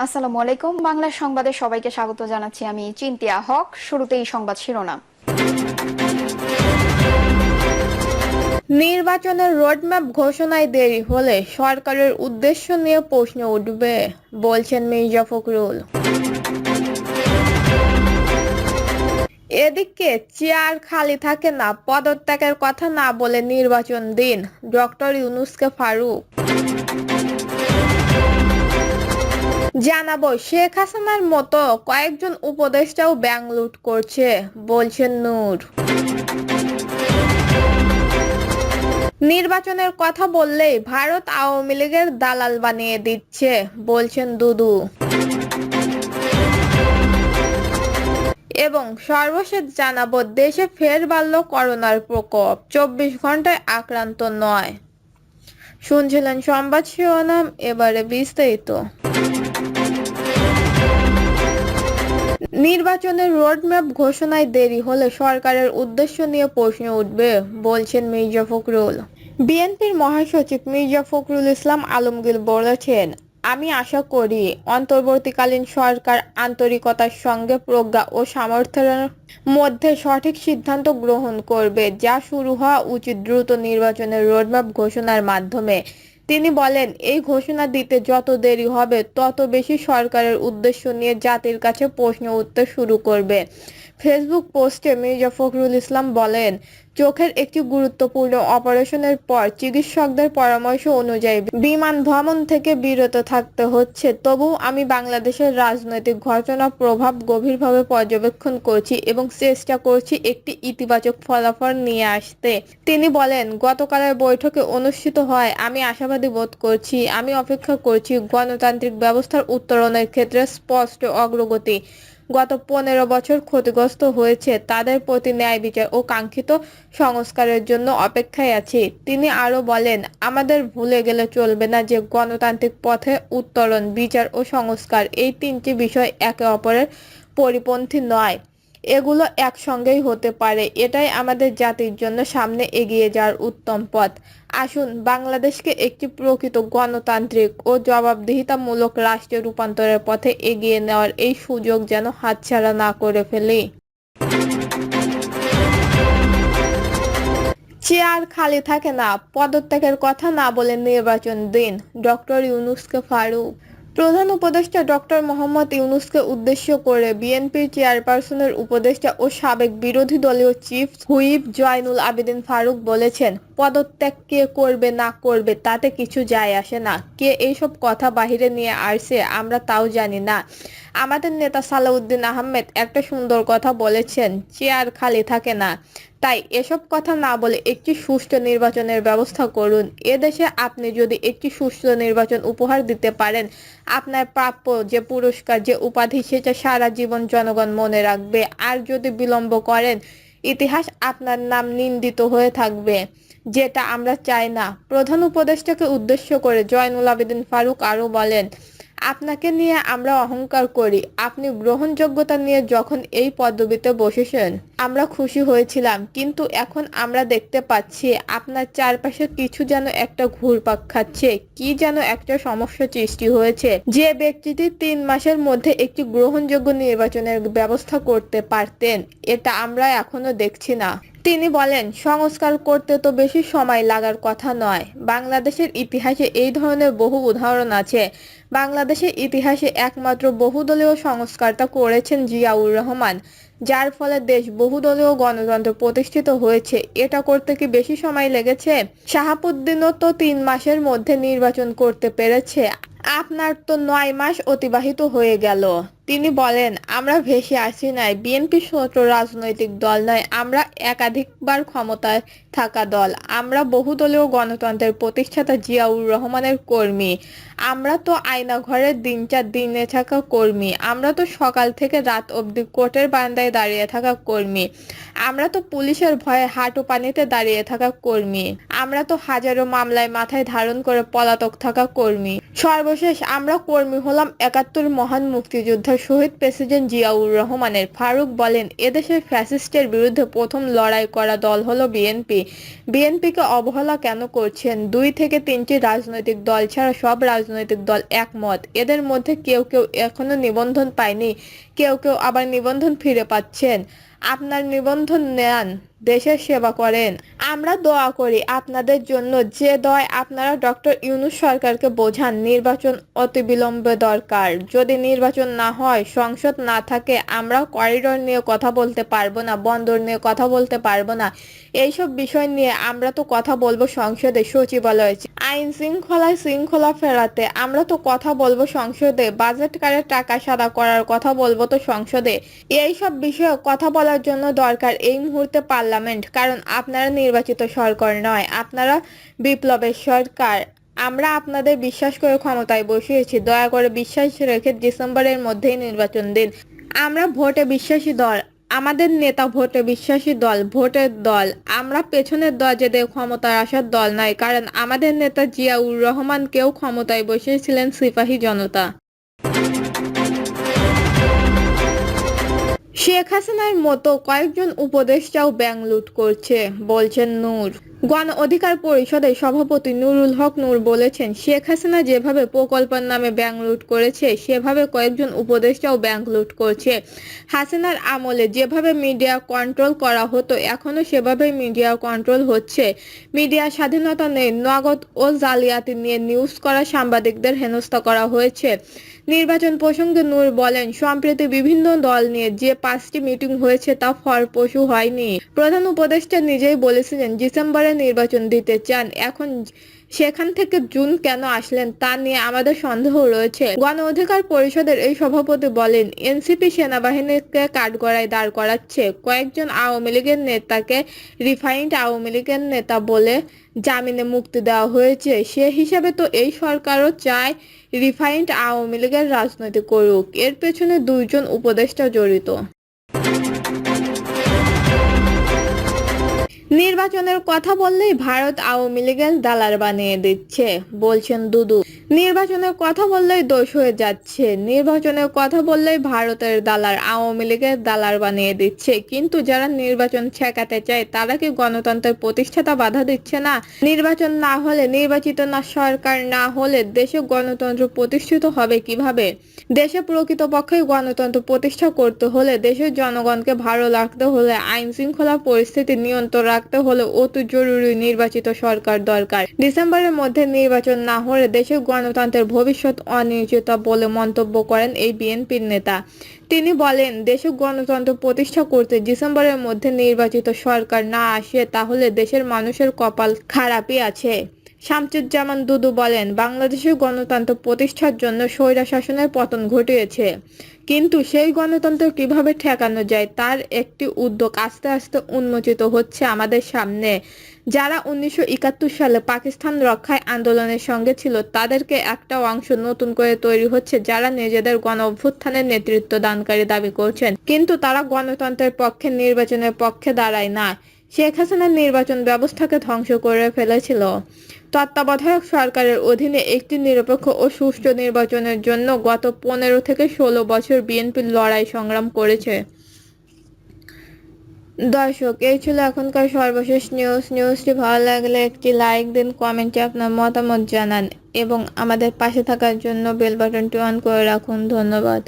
আসসালামু আলাইকুম। বাংলা সংবাদে সবাইকে স্বাগত জানাচ্ছি। আমি চিন্তিয়া হক। শুরুতেই সংবাদ শিরোনাম। নির্বাচনের রোডম্যাপ ঘোষণায় দেরি হলে সরকারের উদ্দেশ্য নিয়ে প্রশ্ন উঠবে, বলছেন মির্জা ফখরুল। এদিকে চেয়ার খালি থাকে না, পদত্যাগের কথা না বলে নির্বাচন দিন, ডক্টর ইউনূসকে ফারুক। জানাবো, শেখ হাসিনার মতো কয়েকজন উপদেষ্টাও ব্যাংক লুট করছে, বলছেন নূর। নির্বাচনের কথা বললেই ভারত আওয়ামী লীগের দালাল বানিয়ে দিচ্ছে, বলছেন দুদু। এবং সর্বশেষ জানাবো, দেশে ফের বাড়ল করোনার প্রকোপ, 24 ঘন্টায় আক্রান্ত 9। শুনছিলেন সংবাদ শিরোনাম, এবারে বিস্তারিত। নির্বাচনের রোডম্যাপ ঘোষণায় দেরি হলে সরকারের উদ্দেশ্য নিয়ে প্রশ্ন উঠবে, বলছেন মির্জা ফখরুল। বিএনপির মহাসচিব মির্জা ফখরুল ইসলাম আলমগীর বলেছেন, আমি আশা করি অন্তর্বর্তীকালীন সরকার আন্তরিকতার সঙ্গে প্রজ্ঞা ও সামর্থ্যের মধ্যে সঠিক সিদ্ধান্ত গ্রহণ করবে, যা শুরু হওয়া উচিত দ্রুত নির্বাচনের রোডম্যাপ ঘোষণার মাধ্যমে। তিনি বলেন, এই ঘোষণা দিতে যত দেরি হবে তত বেশি সরকারের উদ্দেশ্য নিয়ে জাতির কাছে প্রশ্ন উঠতে শুরু করবে। ফেসবুক পোস্টে মির্জা ফখরুল ইসলাম বলেন, চোখের একটি গুরুত্বপূর্ণ অপারেশনের পর চিকিৎসকদের পরামর্শ অনুযায়ী বিমান ভ্রমণ থেকে বিরত থাকতে হচ্ছে। তবুও আমি বাংলাদেশের রাজনৈতিক ঘটনা প্রভাব গভীরভাবে পর্যবেক্ষণ করছি এবং চেষ্টা করছি একটি ইতিবাচক ফলাফল নিয়ে আসতে। তিনি বলেন, গতকালের বৈঠকে অনুষ্ঠিত হয় আমি আশাবাদী বোধ করছি। আমি অপেক্ষা করছি গণতান্ত্রিক ব্যবস্থার উত্তরণের ক্ষেত্রে স্পষ্ট অগ্রগতি। গত 15 বছর ক্ষতিগ্রস্ত হয়েছে, তাদের প্রতি ন্যায় বিচার ও কাঙ্ক্ষিত সংস্কারের জন্য অপেক্ষায় আছি। তিনি আরো বলেন, আমাদের ভুলে গেলে চলবে না যে গণতান্ত্রিক পথে উত্তরণ, বিচার ও সংস্কার এই তিনটি বিষয় একে অপরের পরিপন্থী নয়, এগুলো একসঙ্গেই হতে পারে। এটাই আমাদের জাতির জন্য সামনে এগিয়ে যাওয়ার উত্তম পথ। আসুন বাংলাদেশকে একটি প্রকৃত গণতান্ত্রিক ও জবাবদিহিতামূলক রাষ্ট্রে রূপান্তরের পথে এগিয়ে নেওয়ার এই সুযোগ যেন হাতছাড়া না করে ফেলি। চেয়ার খালি থাকে না, পদত্যাগের কথা না বলে নির্বাচন দিন, ডক্টর ইউনূসকে ফারুক। প্রধান উপদেষ্টা ডক্টর মোহাম্মদ ইউনূসকে উদ্দেশ্য করে বিএনপির চেয়ারপারসনের উপদেষ্টা ও সাবেক বিরোধী দলীয় চিফ হুইপ জয়নুল আবেদিন ফারুক বলেছেন, পদত্যাগ কে করবে না করবে তাতে কিছু যায় আসে না। কে এইসব কথা বাহিরে নিয়ে আসছে আমরা তাও জানি না। আমাদের নেতা সালাউদ্দিন আহমেদ একটা সুন্দর কথা বলেছেন, চেয়ার খালি থাকে না। তাই এসব কথা না বলে একটি সুষ্ঠু নির্বাচনের ব্যবস্থা করুন। এদেশে আপনি যদি একটি সুষ্ঠু নির্বাচন উপহার দিতে পারেন, আপনার প্রাপ্য যে পুরস্কার, যে উপাধি, সেটা সারা জীবন জনগণ মনে রাখবে। আর যদি বিলম্ব করেন, ইতিহাস আপনার নাম নিন্দিত হয়ে থাকবে, যেটা আমরা চাই না। প্রধান উপদেষ্টাকে উদ্দেশ্য করে জয়নুল আবেদিন ফারুক আরও বলেন, আপনাকে নিয়ে আমরা অহংকার করি। আপনি গ্রহণযোগ্যতা নিয়ে যখন এই পদবিতে বসেছেন আমরা খুশি হয়েছিলাম, কিন্তু এখন আমরা দেখতে পাচ্ছি আপনার চারপাশে কিছু যেন একটা ঘুরপাক খাচ্ছে, কি যেন একটা সমস্যা সৃষ্টি হয়েছে। যে ব্যক্তিটি 3 মাসের মধ্যে একটি গ্রহণযোগ্য নির্বাচনের ব্যবস্থা করতে পারতেন, এটা আমরা এখনো দেখছি না। তিনি বলেন, সংস্কার করতে তো বেশি সময় লাগার কথা নয়। বাংলাদেশের ইতিহাসে এই ধরনের বহু উদাহরণ আছে। বাংলাদেশের ইতিহাসে একমাত্র বহুদলীয় সংস্কারটা করেছেন জিয়াউর রহমান, যার ফলে দেশ বহুদলীয় গণতন্ত্র প্রতিষ্ঠিত হয়েছে। এটা করতে কি বেশি সময় লেগেছে? শাহাবুদ্দিনও তো 3 মাসের মধ্যে নির্বাচন করতে পেরেছে, আপনার তো 9 মাস অতিবাহিত হয়ে গেল। তিনি বলেন, আমরা ভেসে আসি নাই, বিএনপি ছোট রাজনৈতিক দল নয়, আমরা একাধিকবার ক্ষমতায় থাকা দল। আমরা বহুদলীয় গণতন্ত্রের প্রতিষ্ঠাতা জিয়াউর রহমানের কর্মী। আমরা তো আয়নাঘরের দিনে থাকা কর্মী। আমরা তো সকাল থেকে রাত অবধি কোর্টের বারান্দায় দাঁড়িয়ে থাকা কর্মী। আমরা তো পুলিশের ভয়ে হাঁটু পানিতে দাঁড়িয়ে থাকা কর্মী, আমরা তো হাজারো মামলায় মাথায় ধারণ করে পলাতক থাকা কর্মী। সর্বশেষ আমরা কর্মী হলাম ৭১ মহান মুক্তিযোদ্ধা শহীদ প্রেসিডেন্ট জিয়াউর রহমানের। ফারুক বলেন, এদেশের ফ্যাসিস্টের বিরুদ্ধে প্রথম লড়াই করা দল হলো বিএনপি। বিএনপিকে অবহেলা কেন করছেন? ২ থেকে ৩টি রাজনৈতিক দল ছাড়া সব রাজনৈতিক দল একমত, এদের মধ্যে কেউ কেউ এখনো নিবন্ধন পায়নি, কেউ কেউ আবার নিবন্ধন ফিরে পাচ্ছেন। আপনার নিবন্ধন নেন, দেশের সেবা করেন। আমরা দোয়া করি আপনাদের জন্য। যে দয় আপনারা ডক্টর ইউনূস সরকারকে বোঝান, নির্বাচন অতিবিলম্বে দরকার। যদি নির্বাচন না হয়, সংসদ না থাকে, আমরা করিডোর নিয়ে কথা বলতে পারবো না, বন্দর নিয়ে কথা বলতে পারবো না। এইসব বিষয় নিয়ে আমরা তো কথা বলবো সংসদে, সচিবালয়ে। আইন শৃঙ্খলা ফেরাতে আমরা তো কথা বলবো সংসদে। বাজেট কারে টাকা সাদা করার কথা বলবো তো সংসদে। এইসব বিষয়ে কথা বলার জন্য দরকার এই মুহূর্তে পার্লামেন্ট, কারণ আপনারা নির্বাচিত সরকার নয়, আপনারা বিপ্লবের সরকার। আমরা আপনাদের বিশ্বাস করে ক্ষমতায় বসিয়েছি, দয়া করে বিশ্বাস রেখে ডিসেম্বরের মধ্যেই নির্বাচন দিন। আমরা ভোটে বিশ্বাসী দল, আমাদের নেতা ভোটে বিশ্বাসী দল, ভোটের দল। আমরা পেছনের দরজা দিয়ে ক্ষমতায় আসার দল নয়, কারণ আমাদের নেতা জিয়াউর রহমানকেও ক্ষমতায় বসিয়েছিলেন সিপাহী জনতা। শেখ হাসিনার মতো কয়েকজন উপদেষ্টাও ব্যাংক লুট করছে, বলছেন নূর। গণ অধিকার পরিষদের সভাপতি নুরুল হক নূর বলেছেন, শেখ হাসিনা যেভাবে প্রকল্পের নামে ব্যাংক লুট করেছে, সেভাবে কয়েকজন উপদেষ্টাও ব্যাংক লুট করছে। হাসিনার আমলে যেভাবে মিডিয়া কন্ট্রোল করা হতো, এখনো সেভাবেই মিডিয়া কন্ট্রোল হচ্ছে। মিডিয়া স্বাধীনতা নেই, নগদ ও জালিয়াতি নিয়ে নিউজ করা সাংবাদিকদের হেনস্থা করা হয়েছে। নির্বাচন প্রসঙ্গে নূর বলেন, সম্প্রতি বিভিন্ন দল নিয়ে যে 5টি মিটিং হয়েছে তা ফলপ্রসূ হয়নি। প্রধান উপদেষ্টা নিজেই বলেছিলেন ডিসেম্বরে নির্বাচন দিতে চান, এখন সেখান থেকে জুন কেন আসলেন তা নিয়ে আমাদের সন্দেহ রয়েছে। গণ অধিকার পরিষদের এই সভাপতি বলেন, এনসিপি সেনাবাহিনীকে কাঠগড়ায় দাঁড় করাচ্ছে, কয়েকজন আওয়ামী লীগের নেতাকে রিফাইন্ড আওয়ামী লীগের নেতা বলে জামিনে মুক্তি দেওয়া হয়েছে। সে হিসাবে তো এই সরকারও চায় রিফাইন্ড আওয়ামী লীগের রাজনীতি করুক। এর পেছনে 2 জন উপদেষ্টা জড়িত। নির্বাচনের কথা বললেই ভারত আওয়ামী লীগের দালাল বানিয়ে দিচ্ছে, বলছেন দুদু। নির্বাচনের কথা বললেই দোষ হয়ে যাচ্ছে, নির্বাচনের কথা বললেই ভারতের দালাল আওয়ামী লীগের দালাল বানিয়ে দিচ্ছে। কিন্তু যারা নির্বাচন ঠেকাতে চায় তারা কি গণতন্ত্রের প্রতিষ্ঠাতা বাধা দিচ্ছে না? নির্বাচন না হলে, নির্বাচিত না সরকার না হলে দেশে গণতন্ত্র প্রতিষ্ঠিত হবে কিভাবে? দেশে প্রকৃতপক্ষে গণতন্ত্র প্রতিষ্ঠা করতে হলে, দেশের জনগণকে ভালো রাখতে হলে, আইন শৃঙ্খলা পরিস্থিতি নিয়ন্ত্রণ রাখতে হলে অতি জরুরি নির্বাচিত সরকার দরকার। ডিসেম্বরের মধ্যে নির্বাচন না হলে দেশের গণতন্ত্রের ভবিষ্যৎ অনিশ্চিত বলে মন্তব্য করেন এই বিএনপির নেতা। তিনি বলেন, দেশে গণতন্ত্র প্রতিষ্ঠা করতে ডিসেম্বরের মধ্যে নির্বাচিত সরকার না আসে তাহলে দেশের মানুষের কপাল খারাপই আছে। শামসুজ্জামান দুদু বলেন, বাংলাদেশের গণতন্ত্র প্রতিষ্ঠার জন্য স্বৈর শাসনের পতন ঘটিয়েছে, কিন্তু সেই গণতন্ত্র কিভাবে ঠেকানো যায় তার একটি উদ্যোগ আস্তে আস্তে উন্মোচিত হচ্ছে আমাদের সামনে। যারা 1971 সালে পাকিস্তান রক্ষায় আন্দোলনের সঙ্গে ছিল, তাদেরকে একটা অংশ নতুন করে তৈরি হচ্ছে, যারা নিজেদের গণ অভ্যুত্থানের নেতৃত্ব দানকারী দাবি করছেন, কিন্তু তারা গণতন্ত্রের পক্ষে, নির্বাচনের পক্ষে দাঁড়ায় না। শেখ হাসিনার নির্বাচন ব্যবস্থাকে ধ্বংস করে ফেলেছিল। তত্ত্বাবধায়ক সরকারের অধীনে একটি নিরপেক্ষ ও সুষ্ঠু নির্বাচনের জন্য গত 15 থেকে 16 বছর বিএনপি লড়াই সংগ্রাম করেছে। দর্শক, এই ছিল এখনকার সর্বশেষ নিউজটি ভালো লাগলে একটি লাইক দিন, কমেন্টে আপনার মতামত জানান এবং আমাদের পাশে থাকার জন্য বেল বাটনটি অন করে রাখুন। ধন্যবাদ।